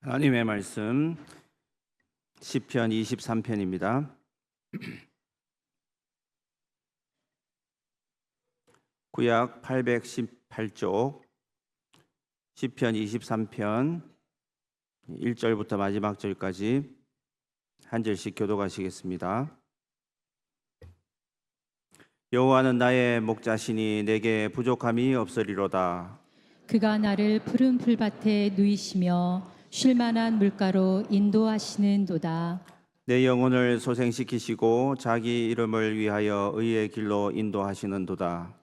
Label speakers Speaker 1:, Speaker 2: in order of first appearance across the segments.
Speaker 1: 하나님의 말씀 시편 23편입니다. 구약 818쪽 시편 23편 1절부터 마지막 절까지 한 절씩 교독하시겠습니다. 여호와는 나의 목자시니 내게 부족함이 없으리로다.
Speaker 2: 그가 나를 푸른 풀밭에 누이시며 쉴만한 물가로 인도하시는도다.
Speaker 1: 내 영혼을 소생시키시고 자기 이름을 위하여 의의 길로 인도하시는도다.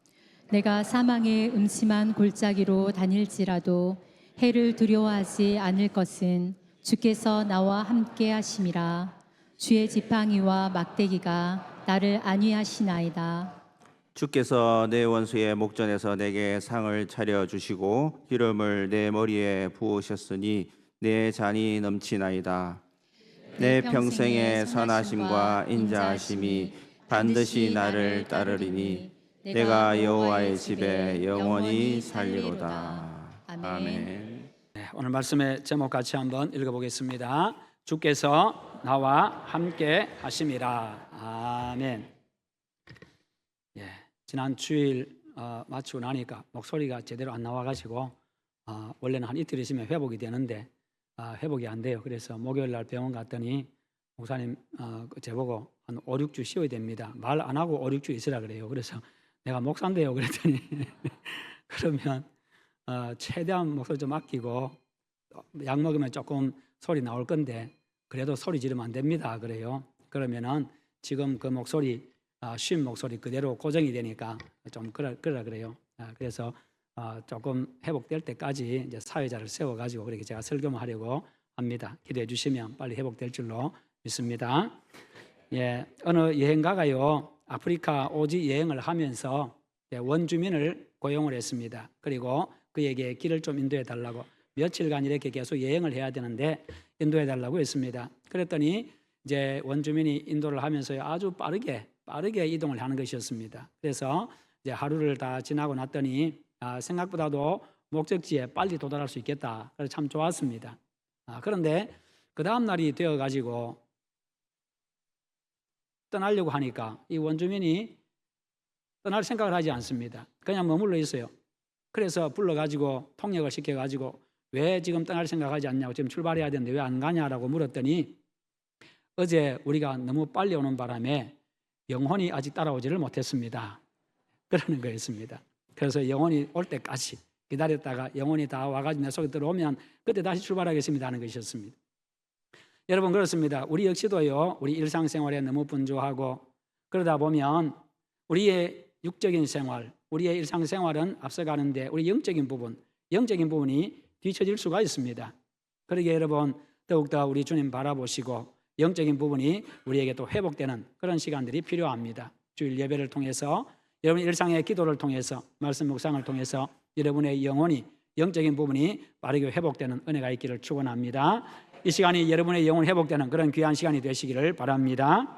Speaker 2: 내가 사망의 음침한 골짜기로 다닐지라도 해를 두려워하지 않을 것은 주께서 나와 함께 하심이라. 주의 지팡이와 막대기가 나를 안위하시나이다.
Speaker 1: 주께서 내 원수의 목전에서 내게 상을 차려주시고 기름을 내 머리에 부으셨으니 내 잔이 넘치나이다. 내 평생의 선하심과 인자하심이 반드시 나를 따르리니 내가 여호와의 집에 영원히 살리로다. 아멘.
Speaker 3: 네, 오늘 말씀의 제목 같이 한번 읽어보겠습니다. 주께서 나와 함께 하심이라. 아멘. 예, 지난 주일 마치고 나니까 목소리가 제대로 안 나와가지고 원래는 한 이틀 있으면 회복이 되는데 회복이 안 돼요. 그래서 목요일 날 병원 갔더니 목사님 제보고 한 5, 6주 쉬어야 됩니다. 말 안 하고 5, 6주 있으라 그래요. 그래서 내가 목사인데요 그랬더니 그러면 최대한 목소리 좀 아끼고 약 먹으면 조금 소리 나올 건데 그래도 소리 지르면 안 됩니다 그래요. 그러면은 지금 그 목소리 쉰 목소리 그대로 고정이 되니까 좀 그러라 그래요. 그래서 조금 회복될 때까지 이제 사회자를 세워가지고 그렇게 제가 설교만 하려고 합니다. 기대해 주시면 빨리 회복될 줄로 믿습니다. 예, 어느 여행가가요 아프리카 오지 여행을 하면서 원주민을 고용을 했습니다. 그리고 그에게 길을 좀 인도해 달라고 며칠간 이렇게 계속 여행을 해야 되는데 인도해 달라고 했습니다. 그랬더니 이제 원주민이 인도를 하면서 아주 빠르게 이동을 하는 것이었습니다. 그래서 이제 하루를 다 지나고 났더니 생각보다도 목적지에 빨리 도달할 수 있겠다. 그래서 참 좋았습니다. 그런데 그 다음 날이 되어가지고 떠나려고 하니까 이 원주민이 떠날 생각을 하지 않습니다. 그냥 머물러 있어요. 그래서 불러가지고 통역을 시켜가지고 왜 지금 떠날 생각하지 않냐고 지금 출발해야 되는데 왜 안 가냐라고 물었더니 어제 우리가 너무 빨리 오는 바람에 영혼이 아직 따라오지를 못했습니다. 그러는 거였습니다. 그래서 영혼이 올 때까지 기다렸다가 영혼이 다 와가지고 내 속에 들어오면 그때 다시 출발하겠습니다 하는 것이었습니다. 여러분 그렇습니다. 우리 역시도요 우리 일상생활에 너무 분주하고 그러다 보면 우리의 육적인 생활, 우리의 일상생활은 앞서가는데 우리 영적인 부분이 뒤처질 수가 있습니다. 그러기에 여러분 더욱더 우리 주님 바라보시고 영적인 부분이 우리에게 또 회복되는 그런 시간들이 필요합니다. 주일 예배를 통해서 여러분 일상의 기도를 통해서 말씀 묵상을 통해서 여러분의 영적인 부분이 빠르게 회복되는 은혜가 있기를 축원합니다. 이 시간이 여러분의 영혼이 회복되는 그런 귀한 시간이 되시기를 바랍니다.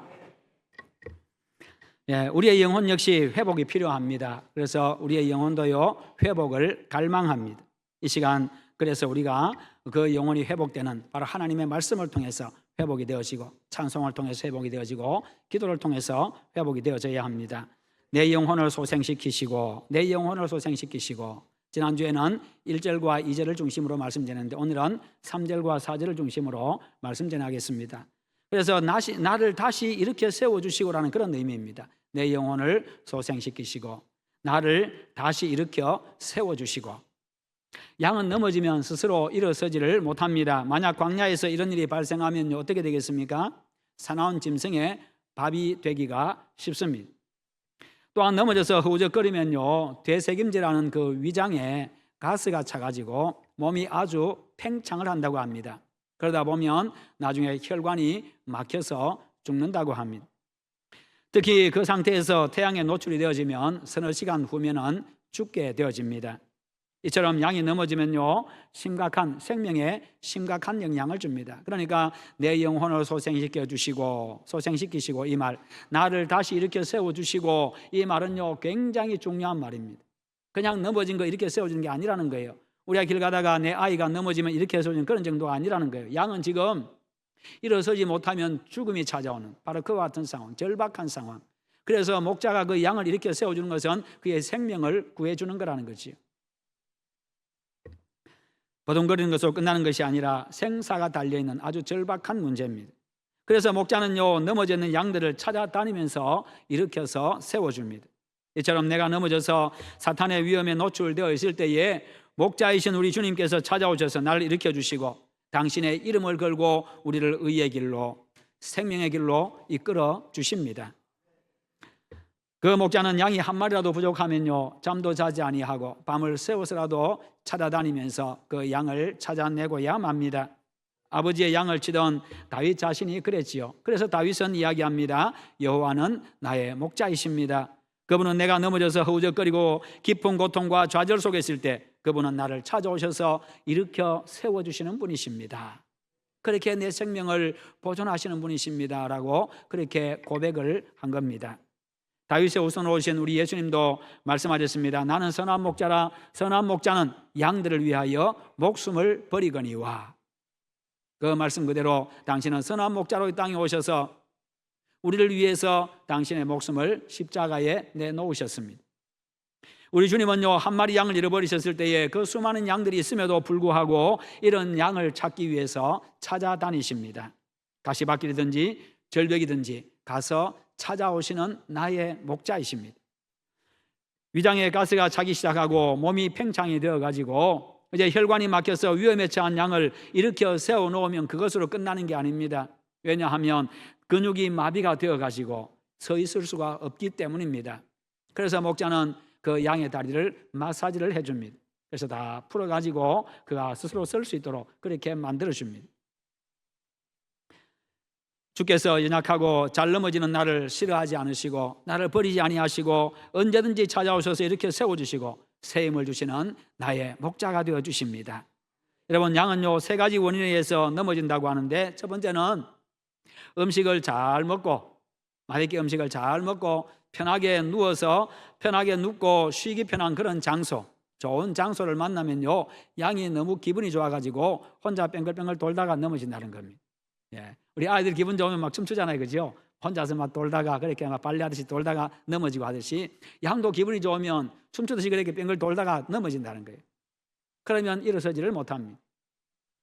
Speaker 3: 예, 우리의 영혼 역시 회복이 필요합니다. 그래서 우리의 영혼도요 회복을 갈망합니다. 이 시간 그래서 우리가 그 영혼이 회복되는 바로 하나님의 말씀을 통해서 회복이 되어지고 찬송을 통해서 회복이 되어지고 기도를 통해서 회복이 되어져야 합니다. 내 영혼을 소생시키시고 지난주에는 1절과 2절을 중심으로 말씀 전했는데 오늘은 3절과 4절을 중심으로 말씀 전하겠습니다. 그래서 나를 다시 일으켜 세워주시고라는 그런 의미입니다. 내 영혼을 소생시키시고 나를 다시 일으켜 세워주시고 양은 넘어지면 스스로 일어서지를 못합니다. 만약 광야에서 이런 일이 발생하면 어떻게 되겠습니까? 사나운 짐승의 밥이 되기가 쉽습니다. 또한 넘어져서 허우적거리면요 되새김질하는 그 위장에 가스가 차가지고 몸이 아주 팽창을 한다고 합니다. 그러다 보면 나중에 혈관이 막혀서 죽는다고 합니다. 특히 그 상태에서 태양에 노출이 되어지면 서너 시간 후면은 죽게 되어집니다. 이처럼 양이 넘어지면요 생명에 심각한 영향을 줍니다. 그러니까 내 영혼을 소생시키시고 이 말 나를 다시 일으켜 세워주시고 이 말은요 굉장히 중요한 말입니다. 그냥 넘어진 거 이렇게 세워주는 게 아니라는 거예요. 우리가 길 가다가 내 아이가 넘어지면 이렇게 해서는 그런 정도가 아니라는 거예요. 양은 지금 일어서지 못하면 죽음이 찾아오는 바로 그와 같은 상황, 절박한 상황. 그래서 목자가 그 양을 이렇게 세워주는 것은 그의 생명을 구해주는 거라는 거지요. 버둥거리는 것으로 끝나는 것이 아니라 생사가 달려있는 아주 절박한 문제입니다. 그래서 목자는요, 넘어져 있는 양들을 찾아다니면서 일으켜서 세워줍니다. 이처럼 내가 넘어져서 사탄의 위험에 노출되어 있을 때에 목자이신 우리 주님께서 찾아오셔서 나를 일으켜 주시고 당신의 이름을 걸고 우리를 의의 길로, 생명의 길로 이끌어 주십니다. 그 목자는 양이 한 마리라도 부족하면요, 잠도 자지 아니하고 밤을 새워서라도 찾아다니면서 그 양을 찾아내고야 맙니다. 아버지의 양을 치던 다윗 자신이 그랬지요. 그래서 다윗은 이야기합니다. 여호와는 나의 목자이십니다. 그분은 내가 넘어져서 허우적거리고 깊은 고통과 좌절 속에 있을 때 그분은 나를 찾아오셔서 일으켜 세워주시는 분이십니다. 그렇게 내 생명을 보존하시는 분이십니다 라고 그렇게 고백을 한 겁니다. 다윗의 우선 오신 우리 예수님도 말씀하셨습니다. 나는 선한 목자라. 선한 목자는 양들을 위하여 목숨을 버리거니와. 그 말씀 그대로 당신은 선한 목자로 이 땅에 오셔서 우리를 위해서 당신의 목숨을 십자가에 내놓으셨습니다. 우리 주님은요, 한 마리 양을 잃어버리셨을 때에 그 수많은 양들이 있음에도 불구하고 이런 양을 찾기 위해서 찾아다니십니다. 가시밭길이든지 절벽이든지 가서 찾아오시는 나의 목자이십니다. 위장에 가스가 차기 시작하고 몸이 팽창이 되어가지고 이제 혈관이 막혀서 위험에 처한 양을 일으켜 세워놓으면 그것으로 끝나는 게 아닙니다. 왜냐하면 근육이 마비가 되어가지고 서 있을 수가 없기 때문입니다. 그래서 목자는 그 양의 다리를 마사지를 해줍니다. 그래서 다 풀어가지고 그가 스스로 설 수 있도록 그렇게 만들어줍니다. 주께서 연약하고 잘 넘어지는 나를 싫어하지 않으시고 나를 버리지 아니하시고 언제든지 찾아오셔서 이렇게 세워주시고 새 힘을 주시는 나의 목자가 되어주십니다. 여러분, 양은요, 세 가지 원인에 의해서 넘어진다고 하는데, 첫 번째는 음식을 잘 먹고, 맛있게 음식을 잘 먹고 편하게 누워서 편하게 눕고 쉬기 편한 그런 장소, 좋은 장소를 만나면요, 양이 너무 기분이 좋아가지고 혼자 뺑글뺑글 돌다가 넘어진다는 겁니다. 예. 우리 아이들 기분 좋으면 막 춤추잖아요, 그죠? 혼자서 막 돌다가 그렇게 막 발레하듯이 돌다가 넘어지고 하듯이 양도 기분이 좋으면 춤추듯이 그렇게 뺑글 돌다가 넘어진다는 거예요. 그러면 일어서지를 못합니다.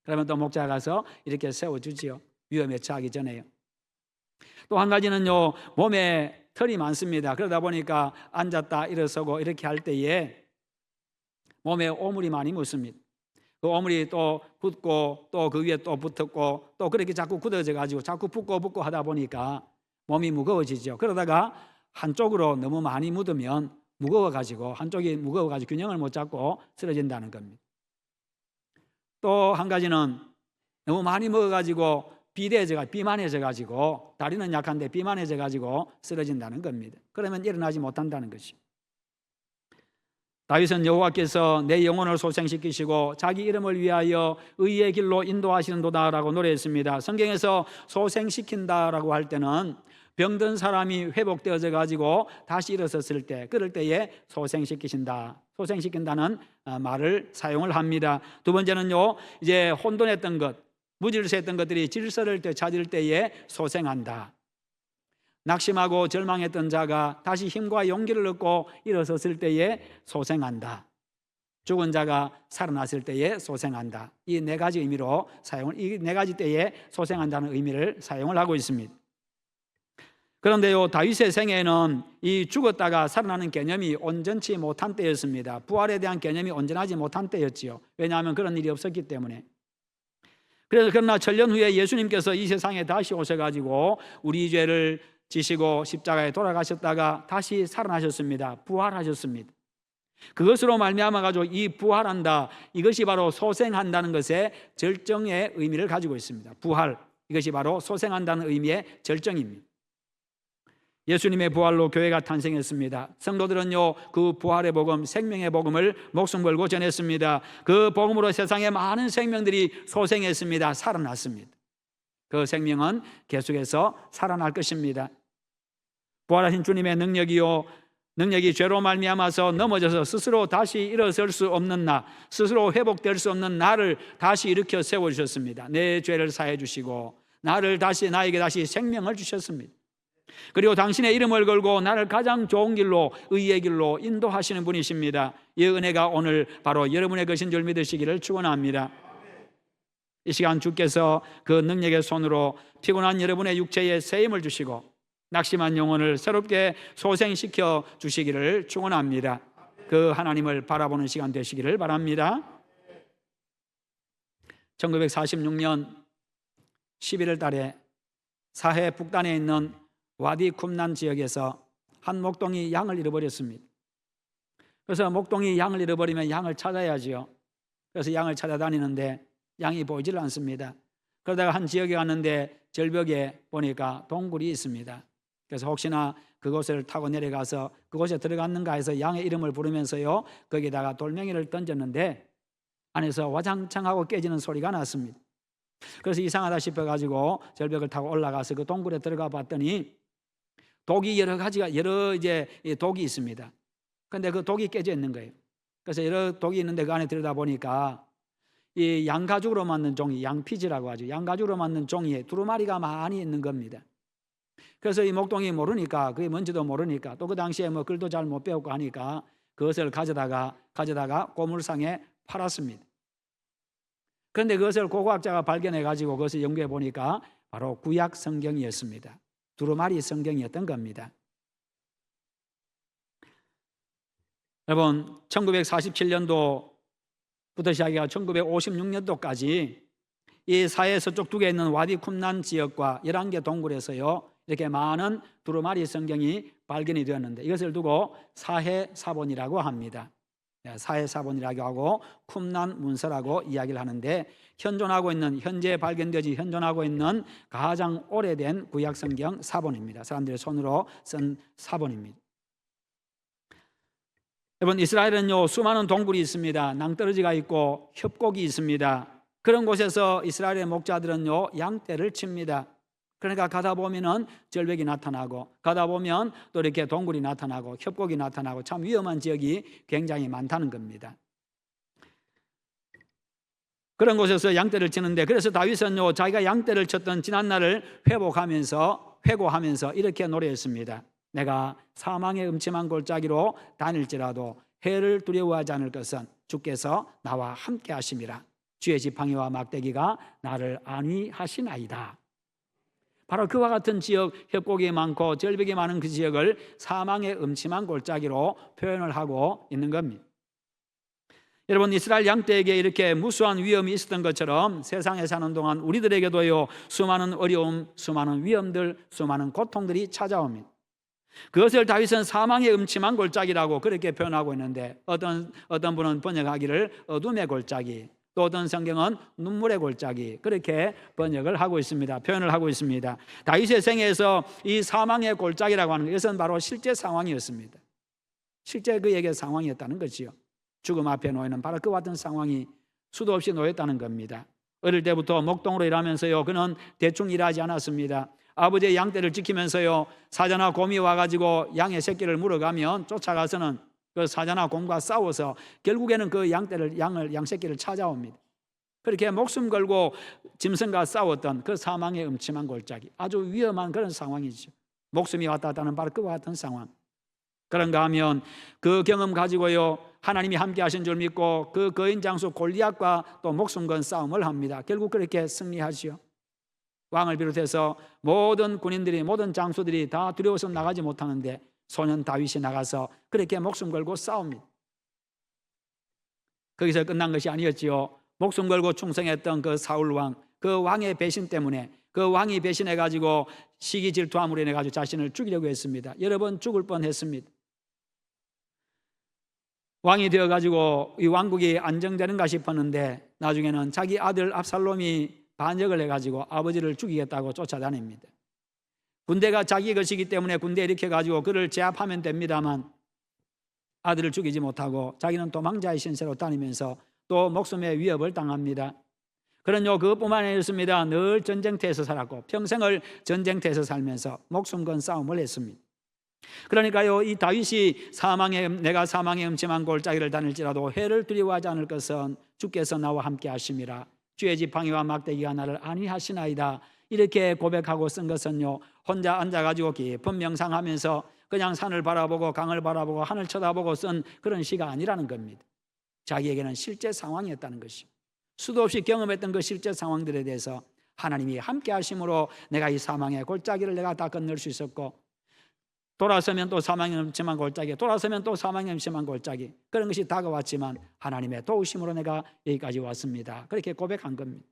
Speaker 3: 그러면 또 목자가 가서 이렇게 세워주지요. 위험에 처하기 전에요. 또 한 가지는요, 몸에 털이 많습니다. 그러다 보니까 앉았다 일어서고 이렇게 할 때에 몸에 오물이 많이 묻습니다. 그 오물이 또 붙고 또 그 위에 또 붙었고 또 그렇게 자꾸 굳어져 가지고 자꾸 붙고 하다 보니까 몸이 무거워지죠. 그러다가 한쪽으로 너무 많이 묻으면 무거워가지고 한쪽이 무거워가지고 균형을 못 잡고 쓰러진다는 겁니다. 또 한 가지는 너무 많이 먹어가지고 비만해져가지고 다리는 약한데 비만해져가지고 쓰러진다는 겁니다. 그러면 일어나지 못한다는 것이죠. 다윗은 여호와께서 내 영혼을 소생시키시고 자기 이름을 위하여 의의 길로 인도하시는도다라고 노래했습니다. 성경에서 소생시킨다라고 할 때는 병든 사람이 회복되어져 가지고 다시 일어섰을 때, 그럴 때에 소생시키신다, 소생시킨다는 말을 사용을 합니다. 두 번째는요, 이제 혼돈했던 것, 무질서했던 것들이 질서를 되찾을 때에 소생한다. 낙심하고 절망했던 자가 다시 힘과 용기를 얻고 일어섰을 때에 소생한다. 죽은 자가 살아났을 때에 소생한다. 이 네 가지 의미로 이 네 가지 때에 소생한다는 의미를 사용을 하고 있습니다. 그런데요, 다윗의 생애에는 이 죽었다가 살아나는 개념이 온전치 못한 때였습니다. 부활에 대한 개념이 온전하지 못한 때였지요. 왜냐하면 그런 일이 없었기 때문에. 그러나 천년 후에 예수님께서 이 세상에 다시 오셔가지고 우리 죄를 지시고 십자가에 돌아가셨다가 다시 살아나셨습니다. 부활하셨습니다. 그것으로 말미암아 가지고 이 부활한다, 이것이 바로 소생한다는 것의 절정의 의미를 가지고 있습니다. 부활, 이것이 바로 소생한다는 의미의 절정입니다. 예수님의 부활로 교회가 탄생했습니다. 성도들은요, 그 부활의 복음, 생명의 복음을 목숨 걸고 전했습니다. 그 복음으로 세상에 많은 생명들이 소생했습니다. 살아났습니다. 그 생명은 계속해서 살아날 것입니다. 부활하신 주님의 능력이요, 능력이 죄로 말미암아서 넘어져서 스스로 다시 일어설 수 없는 나, 스스로 회복될 수 없는 나를 다시 일으켜 세워주셨습니다. 내 죄를 사해 주시고 나에게 다시 생명을 주셨습니다. 그리고 당신의 이름을 걸고 나를 가장 좋은 길로, 의의 길로 인도하시는 분이십니다. 이 은혜가 오늘 바로 여러분의 것인 줄 믿으시기를 축원합니다. 이 시간 주께서 그 능력의 손으로 피곤한 여러분의 육체에 세임을 주시고 낙심한 영혼을 새롭게 소생시켜 주시기를 축원합니다. 그 하나님을 바라보는 시간 되시기를 바랍니다. 1946년 11월 달에 사해 북단에 있는 와디 쿰난 지역에서 한 목동이 양을 잃어버렸습니다. 그래서 목동이 양을 잃어버리면 양을 찾아야지요. 그래서 양을 찾아다니는데 양이 보이질 않습니다. 그러다가 한 지역에 갔는데 절벽에 보니까 동굴이 있습니다. 그래서 혹시나 그곳을 타고 내려가서 그곳에 들어갔는가 해서 양의 이름을 부르면서요, 거기다가 돌멩이를 던졌는데 안에서 와장창하고 깨지는 소리가 났습니다. 그래서 이상하다 싶어가지고 절벽을 타고 올라가서 그 동굴에 들어가 봤더니 독이 여러 독이 있습니다. 그런데 그 독이 깨져 있는 거예요. 그래서 여러 독이 있는데 그 안에 들여다 보니까 이 양가죽으로 만든 종이, 양피지라고 하죠. 양가죽으로 만든 종이에 두루마리가 많이 있는 겁니다. 그래서 이 목동이 모르니까, 그게 뭔지도 모르니까, 또 그 당시에 뭐 글도 잘 못 배웠고 하니까 그것을 가져다가 고물상에 팔았습니다. 그런데 그것을 고고학자가 발견해 가지고 그것을 연구해 보니까 바로 구약 성경이었습니다. 두루마리 성경이었던 겁니다. 여러분, 1947년도부터 시작해서 1956년도까지 이 사해 서쪽 두 개 있는 와디 쿰난 지역과 11개 동굴에서요, 이렇게 많은 두루마리 성경이 발견이 되었는데 이것을 두고 사해사본이라고 합니다. 사해사본이라고 하고 쿰난 문서라고 이야기를 하는데 현재 발견되지 현존하고 있는 가장 오래된 구약 성경 사본입니다. 사람들의 손으로 쓴 사본입니다. 여러분, 이스라엘은요 수많은 동굴이 있습니다. 낭떠러지가 있고 협곡이 있습니다. 그런 곳에서 이스라엘의 목자들은요 양떼를 칩니다. 그러니까 가다 보면은 절벽이 나타나고, 가다 보면 또 이렇게 동굴이 나타나고 협곡이 나타나고 참 위험한 지역이 굉장히 많다는 겁니다. 그런 곳에서 양떼를 치는데, 그래서 다윗은요 자기가 양떼를 쳤던 지난 날을 회고하면서 이렇게 노래했습니다. 내가 사망의 음침한 골짜기로 다닐지라도 해를 두려워하지 않을 것은 주께서 나와 함께 하심이라. 주의 지팡이와 막대기가 나를 안위하시나이다. 바로 그와 같은 지역, 협곡이 많고 절벽이 많은 그 지역을 사망의 음침한 골짜기로 표현을 하고 있는 겁니다. 여러분, 이스라엘 양떼에게 이렇게 무수한 위험이 있었던 것처럼 세상에 사는 동안 우리들에게도요 수많은 어려움, 수많은 위험들, 수많은 고통들이 찾아옵니다. 그것을 다윗은 사망의 음침한 골짜기라고 그렇게 표현하고 있는데, 어떤 분은 번역하기를 어둠의 골짜기, 또 어떤 성경은 눈물의 골짜기, 그렇게 번역을 하고 있습니다. 표현을 하고 있습니다. 다윗의 생애에서 이 사망의 골짜기라고 하는 것은 바로 실제 상황이었습니다. 실제 그에게 상황이었다는 것이요. 죽음 앞에 놓이는 바로 그와 같은 상황이 수도 없이 놓였다는 겁니다. 어릴 때부터 목동으로 일하면서요 그는 대충 일하지 않았습니다. 아버지의 양떼를 지키면서요 사자나 곰이 와가지고 양의 새끼를 물어가면 쫓아가서는 그 사자나 곰과 싸워서 결국에는 그 양새끼를 찾아옵니다. 그렇게 목숨 걸고 짐승과 싸웠던 그 사망의 음침한 골짜기, 아주 위험한 그런 상황이죠. 목숨이 왔다 갔다 하는 바로 그와 같은 상황. 그런가 하면 그 경험 가지고요 하나님이 함께 하신 줄 믿고 그 거인 장수 골리앗과 또 목숨 건 싸움을 합니다. 결국 그렇게 승리하지요. 왕을 비롯해서 모든 군인들이, 모든 장수들이 다 두려워서 나가지 못하는데 소년 다윗이 나가서 그렇게 목숨 걸고 싸웁니다. 거기서 끝난 것이 아니었지요. 목숨 걸고 충성했던 그 사울 왕, 그 왕의 배신 때문에, 그 왕이 배신해가지고 시기 질투함으로 인해가지고 자신을 죽이려고 했습니다. 여러 번 죽을 뻔했습니다. 왕이 되어가지고 이 왕국이 안정되는가 싶었는데 나중에는 자기 아들 압살롬이 반역을 해가지고 아버지를 죽이겠다고 쫓아다닙니다. 군대가 자기 것이기 때문에 군대에 일으켜가지고 그를 제압하면 됩니다만 아들을 죽이지 못하고 자기는 도망자의 신세로 다니면서 또 목숨의 위협을 당합니다. 그런요 그것뿐만 아니었습니다. 늘 전쟁터에서 살았고 평생을 전쟁터에서 살면서 목숨 건 싸움을 했습니다. 그러니까요, 이 다윗이 내가 사망의 음침한 골짜기를 다닐지라도 해를 두려워하지 않을 것은 주께서 나와 함께 하심이라. 주의 지팡이와 막대기가 나를 안위하시나이다. 이렇게 고백하고 쓴 것은요, 혼자 앉아가지고 깊은 명상하면서 그냥 산을 바라보고 강을 바라보고 하늘 쳐다보고 쓴 그런 시가 아니라는 겁니다. 자기에게는 실제 상황이었다는 것입니다. 수도 없이 경험했던 그 실제 상황들에 대해서 하나님이 함께 하심으로 내가 이 사망의 골짜기를 내가 다 건널 수 있었고, 돌아서면 또 사망의 음침한 골짜기, 돌아서면 또 사망의 음침한 골짜기, 그런 것이 다가왔지만 하나님의 도우심으로 내가 여기까지 왔습니다. 그렇게 고백한 겁니다.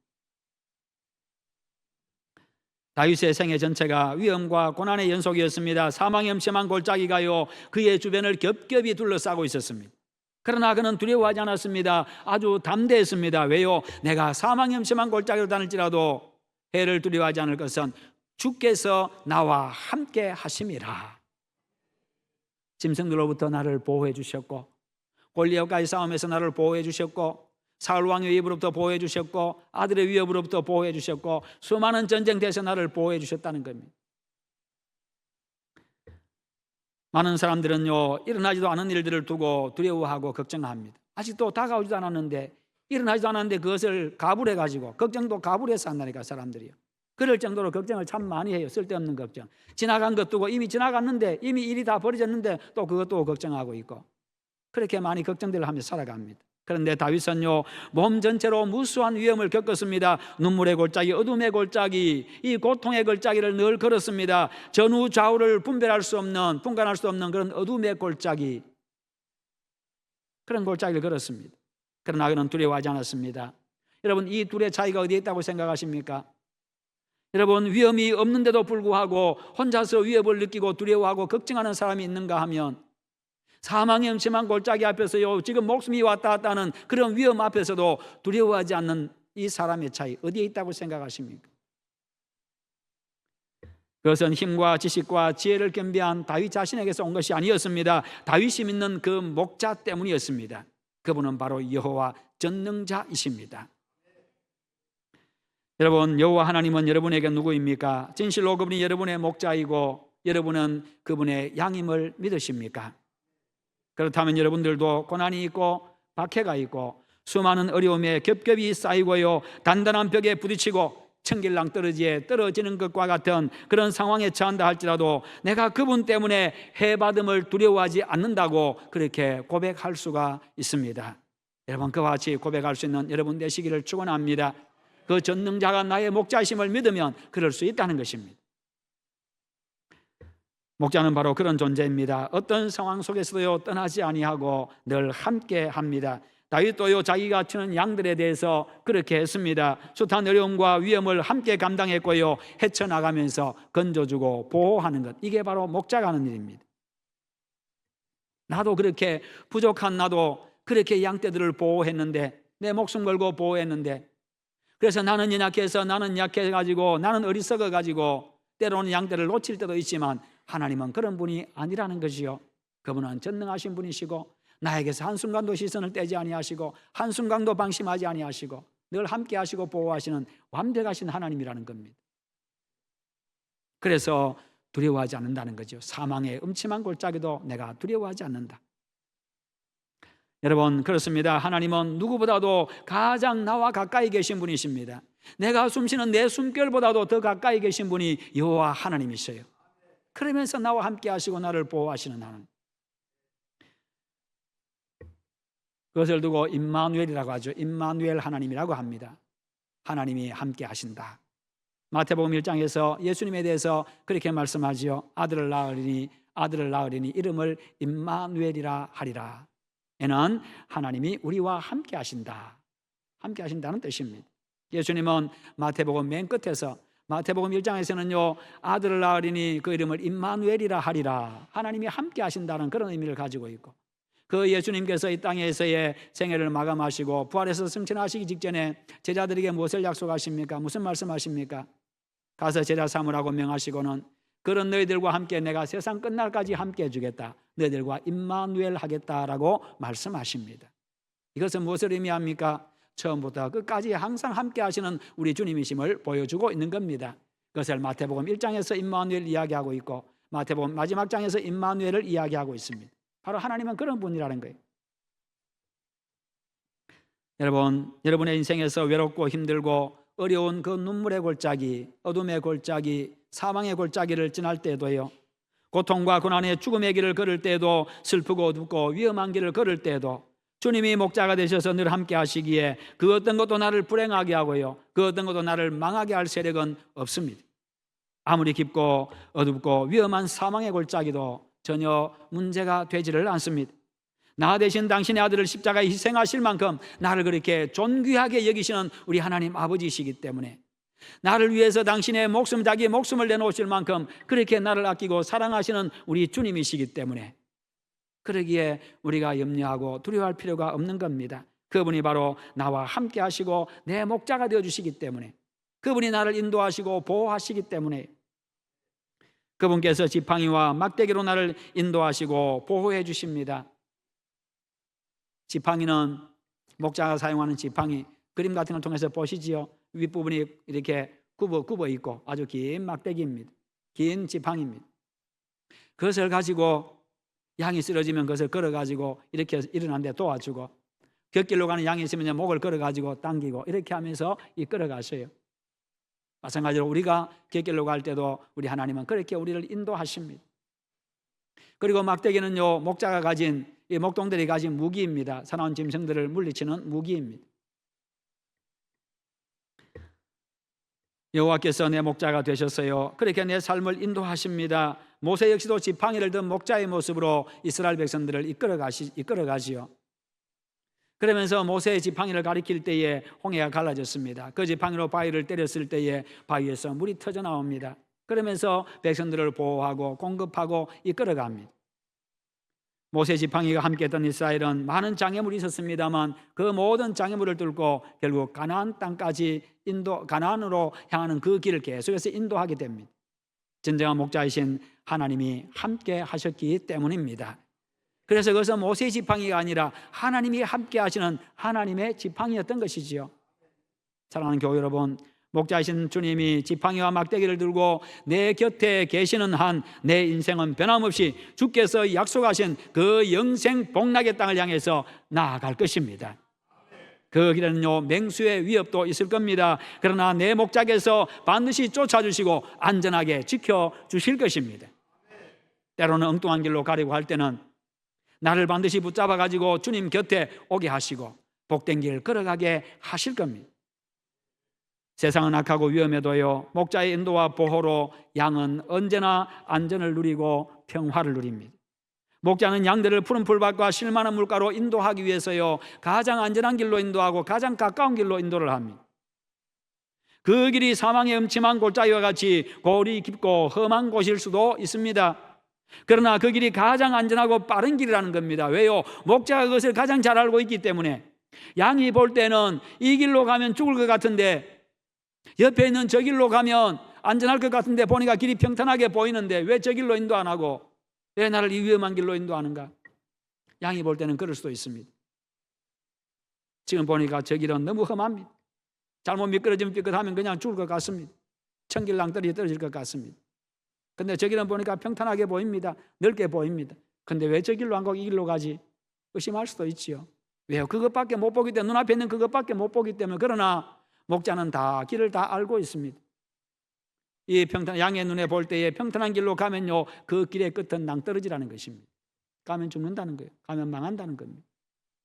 Speaker 3: 다윗의 생애 전체가 위험과 고난의 연속이었습니다. 사망의 음침한 골짜기가요, 그의 주변을 겹겹이 둘러싸고 있었습니다. 그러나 그는 두려워하지 않았습니다. 아주 담대했습니다. 왜요? 내가 사망의 음침한 골짜기로 다닐지라도 해를 두려워하지 않을 것은 주께서 나와 함께 하심이라. 짐승들로부터 나를 보호해 주셨고, 골리앗과의 싸움에서 나를 보호해 주셨고, 사울 왕의 위협으로부터 보호해 주셨고, 아들의 위협으로부터 보호해 주셨고, 수많은 전쟁터에서 나를 보호해 주셨다는 겁니다. 많은 사람들은요, 일어나지도 않은 일들을 두고 두려워하고 걱정합니다. 아직도 다가오지도 않았는데, 일어나지도 않았는데 그것을 가불해가지고, 걱정도 가불해서 한다니까, 사람들이요. 그럴 정도로 걱정을 참 많이 해요. 쓸데없는 걱정. 지나간 것 두고, 이미 지나갔는데, 이미 일이 다 벌어졌는데 또 그것도 걱정하고 있고, 그렇게 많이 걱정들을 하며 살아갑니다. 그런데 다윗은요, 몸 전체로 무수한 위험을 겪었습니다. 눈물의 골짜기, 어둠의 골짜기, 이 고통의 골짜기를 늘 걸었습니다. 전후 좌우를 분간할 수 없는 그런 어둠의 골짜기, 그런 골짜기를 걸었습니다. 그러나 그는 두려워하지 않았습니다. 여러분, 이 둘의 차이가 어디에 있다고 생각하십니까? 여러분, 위험이 없는데도 불구하고 혼자서 위협을 느끼고 두려워하고 걱정하는 사람이 있는가 하면, 사망의 음침한 골짜기 앞에서요, 지금 목숨이 왔다 갔다 하는 그런 위험 앞에서도 두려워하지 않는 이 사람의 차이 어디에 있다고 생각하십니까? 그것은 힘과 지식과 지혜를 겸비한 다윗 자신에게서 온 것이 아니었습니다. 다윗이 믿는 그 목자 때문이었습니다. 그분은 바로 여호와 전능자이십니다. 여러분, 여호와 하나님은 여러분에게 누구입니까? 진실로 그분이 여러분의 목자이고 여러분은 그분의 양임을 믿으십니까? 그렇다면 여러분들도 고난이 있고 박해가 있고 수많은 어려움에 겹겹이 쌓이고요, 단단한 벽에 부딪히고 천길랑 떨어지는 것과 같은 그런 상황에 처한다 할지라도 내가 그분 때문에 해받음을 두려워하지 않는다고 그렇게 고백할 수가 있습니다. 여러분, 그와 같이 고백할 수 있는 여러분 되시기를 축원합니다. 그 전능자가 나의 목자심을 믿으면 그럴 수 있다는 것입니다. 목자는 바로 그런 존재입니다. 어떤 상황 속에서도 떠나지 아니하고 늘 함께 합니다. 다윗도요, 자기가 치는 양들에 대해서 그렇게 했습니다. 숱한 어려움과 위험을 함께 감당했고요, 헤쳐나가면서 건져주고 보호하는 것, 이게 바로 목자가 하는 일입니다. 나도 그렇게 부족한 나도 그렇게 양떼들을 보호했는데, 내 목숨 걸고 보호했는데, 그래서 나는 연약해서, 나는 약해가지고, 나는 어리석어가지고 때로는 양떼를 놓칠 때도 있지만 하나님은 그런 분이 아니라는 것이요, 그분은 전능하신 분이시고 나에게서 한순간도 시선을 떼지 아니하시고 한순간도 방심하지 아니하시고 늘 함께 하시고 보호하시는 완벽하신 하나님이라는 겁니다. 그래서 두려워하지 않는다는 거죠. 사망의 음침한 골짜기도 내가 두려워하지 않는다. 여러분, 그렇습니다. 하나님은 누구보다도 가장 나와 가까이 계신 분이십니다. 내가 숨쉬는 내 숨결보다도 더 가까이 계신 분이 여호와 하나님이셔요. 그러면서 나와 함께 하시고 나를 보호하시는 하나님, 그것을 두고 임마누엘이라고 하죠. 임마누엘 하나님이라고 합니다. 하나님이 함께 하신다. 마태복음 1장에서 예수님에 대해서 그렇게 말씀하지요. 아들을 낳으리니 이름을 임마누엘이라 하리라. 에는 하나님이 우리와 함께 하신다. 함께 하신다는 뜻입니다. 예수님은 마태복음 맨 끝에서, 마태복음 1장에서는요, 아들을 낳으리니 그 이름을 임마누엘이라 하리라. 하나님이 함께 하신다는 그런 의미를 가지고 있고, 그 예수님께서 이 땅에서의 생애를 마감하시고 부활해서 승천하시기 직전에 제자들에게 무엇을 약속하십니까? 무슨 말씀하십니까? 가서 제자 삼으라고 명하시고는 그런 너희들과 함께 내가 세상 끝날까지 함께 해주겠다. 너희들과 임마누엘 하겠다라고 말씀하십니다. 이것은 무엇을 의미합니까? 처음부터 끝까지 항상 함께 하시는 우리 주님이심을 보여주고 있는 겁니다. 그것을 마태복음 1장에서 임마누엘 이야기하고 있고, 마태복음 마지막 장에서 임마누엘을 이야기하고 있습니다. 바로 하나님은 그런 분이라는 거예요. 여러분, 여러분의 인생에서 외롭고 힘들고 어려운 그 눈물의 골짜기, 어둠의 골짜기, 사망의 골짜기를 지날 때도요, 고통과 고난의 죽음의 길을 걸을 때도, 슬프고 어둡고 위험한 길을 걸을 때도 주님이 목자가 되셔서 늘 함께 하시기에 그 어떤 것도 나를 불행하게 하고요, 그 어떤 것도 나를 망하게 할 세력은 없습니다. 아무리 깊고 어둡고 위험한 사망의 골짜기도 전혀 문제가 되지를 않습니다. 나 대신 당신의 아들을 십자가에 희생하실 만큼 나를 그렇게 존귀하게 여기시는 우리 하나님 아버지이시기 때문에, 나를 위해서 당신의 목숨, 자기의 목숨을 내놓으실 만큼 그렇게 나를 아끼고 사랑하시는 우리 주님이시기 때문에, 그러기에 우리가 염려하고 두려워할 필요가 없는 겁니다. 그분이 바로 나와 함께 하시고 내 목자가 되어주시기 때문에, 그분이 나를 인도하시고 보호하시기 때문에, 그분께서 지팡이와 막대기로 나를 인도하시고 보호해 주십니다. 지팡이는, 목자가 사용하는 지팡이, 그림 같은 걸 통해서 보시지요. 윗부분이 이렇게 굽어 있고 아주 긴 막대기입니다. 긴 지팡이입니다. 그것을 가지고 양이 쓰러지면 그것을 걸어가지고 이렇게 일어나는데 도와주고, 곁길로 가는 양이 있으면 목을 걸어가지고 당기고 이렇게 하면서 이끌어가셔요. 마찬가지로 우리가 곁길로 갈 때도 우리 하나님은 그렇게 우리를 인도하십니다. 그리고 막대기는요, 목자가 가진, 이 목동들이 가진 무기입니다. 사나운 짐승들을 물리치는 무기입니다. 여호와께서 내 목자가 되셨어요. 그렇게 내 삶을 인도하십니다. 모세 역시도 지팡이를 든 목자의 모습으로 이스라엘 백성들을 이끌어가지요. 그러면서 모세의 지팡이를 가리킬 때에 홍해가 갈라졌습니다. 그 지팡이로 바위를 때렸을 때에 바위에서 물이 터져 나옵니다. 그러면서 백성들을 보호하고 공급하고 이끌어갑니다. 모세 지팡이가 함께했던 이스라엘은 많은 장애물이 있었습니다만 그 모든 장애물을 뚫고 결국 가나안 땅까지 가나안으로 향하는 그 길을 계속해서 인도하게 됩니다. 진정한 목자이신 하나님이 함께 하셨기 때문입니다. 그래서 그것은 모세의 지팡이가 아니라 하나님이 함께 하시는 하나님의 지팡이였던 것이지요. 사랑하는 교회 여러분, 목자이신 주님이 지팡이와 막대기를 들고 내 곁에 계시는 한 내 인생은 변함없이 주께서 약속하신 그 영생 복락의 땅을 향해서 나아갈 것입니다. 그 길에는요, 맹수의 위협도 있을 겁니다. 그러나 내 목자께서 반드시 쫓아주시고 안전하게 지켜주실 것입니다. 때로는 엉뚱한 길로 가려고 할 때는 나를 반드시 붙잡아가지고 주님 곁에 오게 하시고 복된 길 걸어가게 하실 겁니다. 세상은 악하고 위험해도요, 목자의 인도와 보호로 양은 언제나 안전을 누리고 평화를 누립니다. 목자는 양들을 푸른 풀밭과 쉴만한 물가로 인도하기 위해서요, 가장 안전한 길로 인도하고 가장 가까운 길로 인도를 합니다. 그 길이 사망의 음침한 골짜기와 같이 골이 깊고 험한 곳일 수도 있습니다. 그러나 그 길이 가장 안전하고 빠른 길이라는 겁니다. 왜요? 목자가 그것을 가장 잘 알고 있기 때문에. 양이 볼 때는 이 길로 가면 죽을 것 같은데, 옆에 있는 저 길로 가면 안전할 것 같은데 보니까 길이 평탄하게 보이는데 왜 저 길로 인도 안 하고 왜 나를 이 위험한 길로 인도하는가? 양이 볼 때는 그럴 수도 있습니다. 지금 보니까 저 길은 너무 험합니다. 잘못 미끄러지면 삐끗하면 그냥 죽을 것 같습니다. 천길낭떨이 떨어질 것 같습니다. 근데 저 길은 보니까 평탄하게 보입니다. 넓게 보입니다. 근데 왜 저 길로 안 가고 이 길로 가지? 의심할 수도 있지요. 왜요? 그것밖에 못 보기 때문에, 눈앞에 있는 그것밖에 못 보기 때문에. 그러나 목자는 다 길을 다 알고 있습니다. 이 양의 눈에 볼 때에 평탄한 길로 가면요, 그 길의 끝은 낭떠러지라는 것입니다. 가면 죽는다는 거예요. 가면 망한다는 겁니다.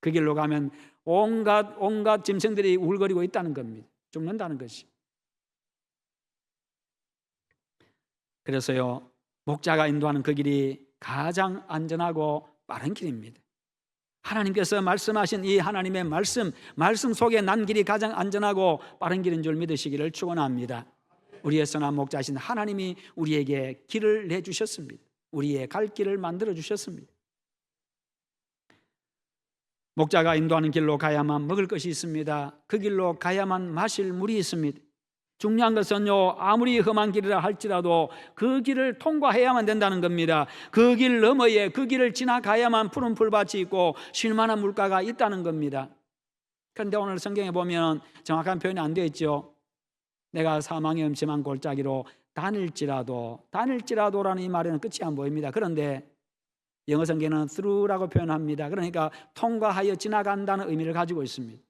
Speaker 3: 그 길로 가면 온갖 짐승들이 울거리고 있다는 겁니다. 죽는다는 것이. 그래서요, 목자가 인도하는 그 길이 가장 안전하고 빠른 길입니다. 하나님께서 말씀하신 이 하나님의 말씀 속에 난 길이 가장 안전하고 빠른 길인 줄 믿으시기를 축원합니다. 우리의 선한 목자신 하나님이 우리에게 길을 내주셨습니다. 우리의 갈 길을 만들어 주셨습니다. 목자가 인도하는 길로 가야만 먹을 것이 있습니다. 그 길로 가야만 마실 물이 있습니다. 중요한 것은요, 아무리 험한 길이라 할지라도 그 길을 통과해야만 된다는 겁니다. 그 길 너머에, 그 길을 지나가야만 푸른 풀밭이 있고 쉴만한 물가가 있다는 겁니다. 그런데 오늘 성경에 보면 정확한 표현이 안 되어 있죠. 내가 사망의 음침한 골짜기로 다닐지라도라는 이 말에는 끝이 안 보입니다. 그런데 영어 성경은 through라고 표현합니다. 그러니까 통과하여 지나간다는 의미를 가지고 있습니다.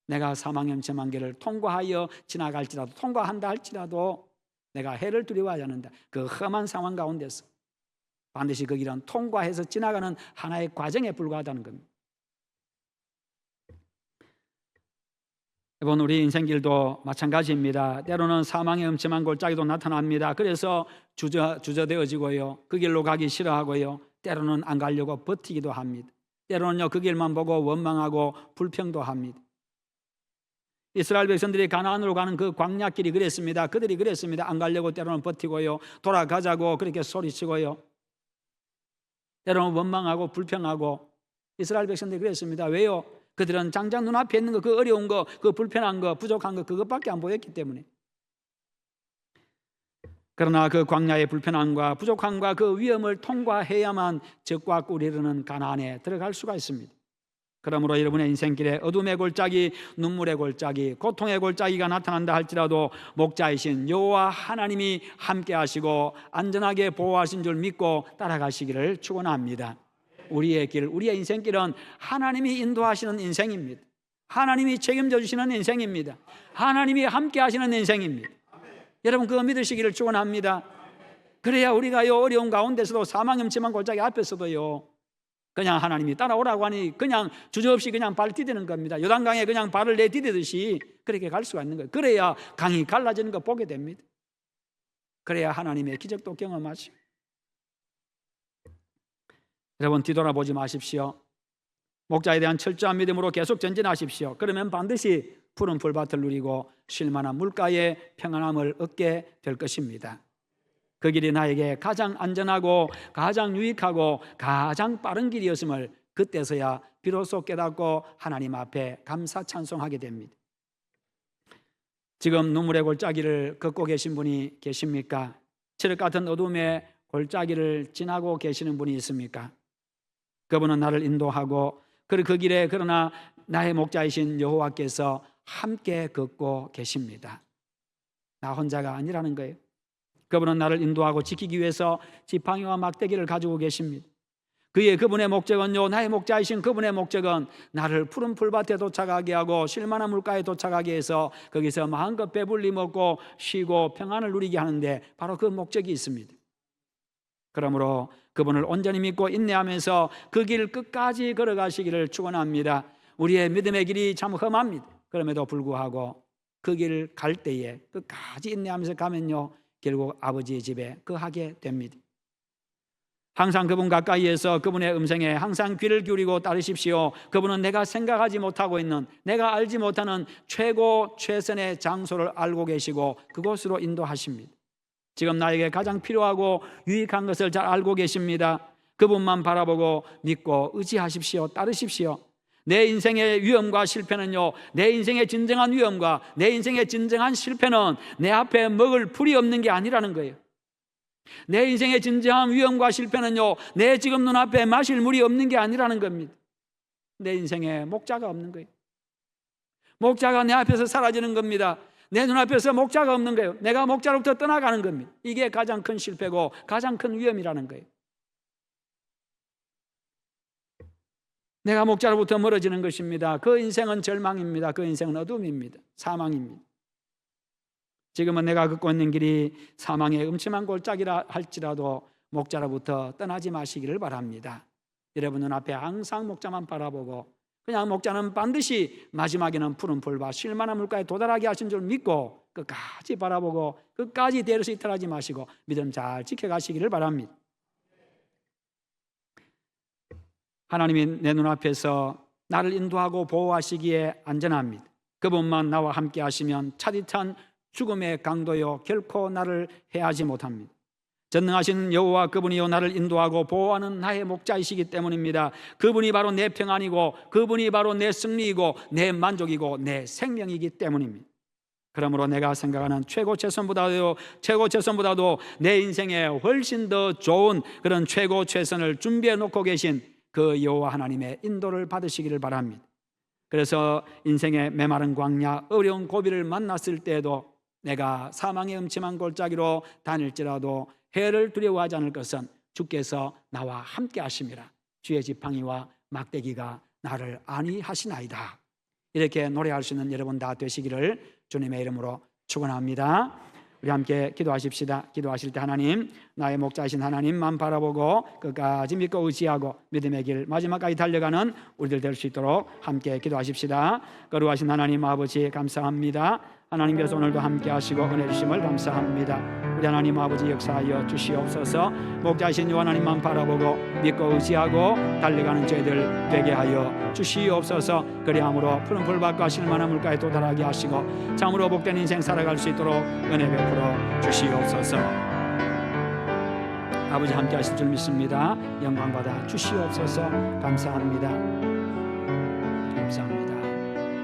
Speaker 3: 내가 사망의 음침한 길을 통과하여 지나갈지라도, 통과한다 할지라도 내가 해를 두려워하지 않는다. 그 험한 상황 가운데서 반드시 그 길은 통과해서 지나가는 하나의 과정에 불과하다는 겁니다. 이번 우리 인생길도 마찬가지입니다. 때로는 사망의 음침한 골짜기도 나타납니다. 그래서 주저되어지고요, 그 길로 가기 싫어하고요, 때로는 안 가려고 버티기도 합니다. 때로는요, 그 길만 보고 원망하고 불평도 합니다. 이스라엘 백성들이 가나안으로 가는 그 광야길이 그랬습니다. 그들이 그랬습니다. 안 가려고 때로는 버티고요, 돌아가자고 그렇게 소리치고요, 때로는 원망하고 불평하고. 이스라엘 백성들이 그랬습니다. 왜요? 그들은 당장 눈앞에 있는 거, 그 어려운 거, 그 불편한 거, 부족한 거, 그것밖에 안 보였기 때문에. 그러나 그 광야의 불편함과 부족함과 그 위험을 통과해야만 적과 꿀이 흐르는 가나안에 들어갈 수가 있습니다. 그러므로 여러분의 인생길에 어둠의 골짜기, 눈물의 골짜기, 고통의 골짜기가 나타난다 할지라도 목자이신 여호와 하나님이 함께 하시고 안전하게 보호하신 줄 믿고 따라가시기를 축원합니다. 우리의 길, 우리의 인생길은 하나님이 인도하시는 인생입니다. 하나님이 책임져 주시는 인생입니다. 하나님이 함께 하시는 인생입니다. 여러분 그거 믿으시기를 축원합니다. 그래야 우리가 어려운 가운데서도, 사망 음침한 골짜기 앞에서도요, 그냥 하나님이 따라오라고 하니 그냥 주저없이 그냥 발 디디는 겁니다. 요단강에 그냥 발을 내디디듯이 그렇게 갈 수가 있는 거예요. 그래야 강이 갈라지는 거 보게 됩니다. 그래야 하나님의 기적도 경험하시고. 여러분 뒤돌아보지 마십시오. 목자에 대한 철저한 믿음으로 계속 전진하십시오. 그러면 반드시 푸른 풀밭을 누리고 쉴만한 물가의 평안함을 얻게 될 것입니다. 그 길이 나에게 가장 안전하고 가장 유익하고 가장 빠른 길이었음을 그때서야 비로소 깨닫고 하나님 앞에 감사 찬송하게 됩니다. 지금 눈물의 골짜기를 걷고 계신 분이 계십니까? 칠흑 같은 어둠의 골짜기를 지나고 계시는 분이 있습니까? 그분은 나를 인도하고 그 길에, 그러나 나의 목자이신 여호와께서 함께 걷고 계십니다. 나 혼자가 아니라는 거예요. 그분은 나를 인도하고 지키기 위해서 지팡이와 막대기를 가지고 계십니다. 그분의 목적은요, 나의 목자이신 그분의 목적은 나를 푸른 풀밭에 도착하게 하고 쉴만한 물가에 도착하게 해서 거기서 마음껏 배불리 먹고 쉬고 평안을 누리게 하는데 바로 그 목적이 있습니다. 그러므로 그분을 온전히 믿고 인내하면서 그 길 끝까지 걸어가시기를 축원합니다. 우리의 믿음의 길이 참 험합니다. 그럼에도 불구하고 그 길 갈 때에 끝까지 인내하면서 가면요, 결국 아버지의 집에 거하게 됩니다. 항상 그분 가까이에서 그분의 음성에 항상 귀를 기울이고 따르십시오. 그분은 내가 생각하지 못하고 있는, 내가 알지 못하는 최고 최선의 장소를 알고 계시고 그곳으로 인도하십니다. 지금 나에게 가장 필요하고 유익한 것을 잘 알고 계십니다. 그분만 바라보고 믿고 의지하십시오. 따르십시오. 내 인생의 위험과 실패는요, 내 인생의 진정한 위험과 내 인생의 진정한 실패는 내 앞에 먹을 풀이 없는 게 아니라는 거예요. 내 인생의 진정한 위험과 실패는요, 내 지금 눈앞에 마실 물이 없는 게 아니라는 겁니다. 내 인생에 목자가 없는 거예요. 목자가 내 앞에서 사라지는 겁니다. 내 눈앞에서 목자가 없는 거예요. 내가 목자로부터 떠나가는 겁니다. 이게 가장 큰 실패고 가장 큰 위험이라는 거예요. 내가 목자로부터 멀어지는 것입니다. 그 인생은 절망입니다. 그 인생은 어둠입니다. 사망입니다. 지금은 내가 걷고 있는 길이 사망의 음침한 골짜기라 할지라도 목자로부터 떠나지 마시기를 바랍니다. 여러분 눈앞에 항상 목자만 바라보고, 그냥 목자는 반드시 마지막에는 푸른 풀과 쉴만한 물가에 도달하게 하신 줄 믿고 끝까지 바라보고 끝까지 대로서 이탈하지 마시고 믿음 잘 지켜가시기를 바랍니다. 하나님이 내 눈앞에서 나를 인도하고 보호하시기에 안전합니다. 그분만 나와 함께 하시면 차디찬 죽음의 강도요 결코 나를 해하지 못합니다. 전능하신 여호와 그분이요 나를 인도하고 보호하는 나의 목자이시기 때문입니다. 그분이 바로 내 평안이고 그분이 바로 내 승리이고 내 만족이고 내 생명이기 때문입니다. 그러므로 내가 생각하는 최고 최선보다도 내 인생에 훨씬 더 좋은 그런 최고 최선을 준비해 놓고 계신 그 여호와 하나님의 인도를 받으시기를 바랍니다. 그래서 인생의 메마른 광야, 어려운 고비를 만났을 때에도 내가 사망의 음침한 골짜기로 다닐지라도 해를 두려워하지 않을 것은 주께서 나와 함께 하심이라. 주의 지팡이와 막대기가 나를 안위하시나이다. 이렇게 노래할 수 있는 여러분 다 되시기를 주님의 이름으로 축원합니다. 우리 함께 기도하십시다. 기도하실 때 하나님, 나의 목자이신 하나님만 바라보고 끝까지 믿고 의지하고 믿음의 길 마지막까지 달려가는 우리들 될 수 있도록 함께 기도하십시다. 거룩하신 하나님 아버지 감사합니다. 하나님께서 오늘도 함께 하시고 은혜 주심을 감사합니다. 우리 하나님 아버지 역사하여 주시옵소서. 목자이신 주 하나님만 바라보고 믿고 의지하고 달려가는 저희들 되게 하여 주시옵소서. 그리함으로 푸른 풀밭과 실만한 물가에 도달하게 하시고 참으로 복된 인생 살아갈 수 있도록 은혜 베풀어 주시옵소서. 아버지 함께 하실 줄 믿습니다. 영광 받아 주시옵소서. 감사합니다. 감사합니다.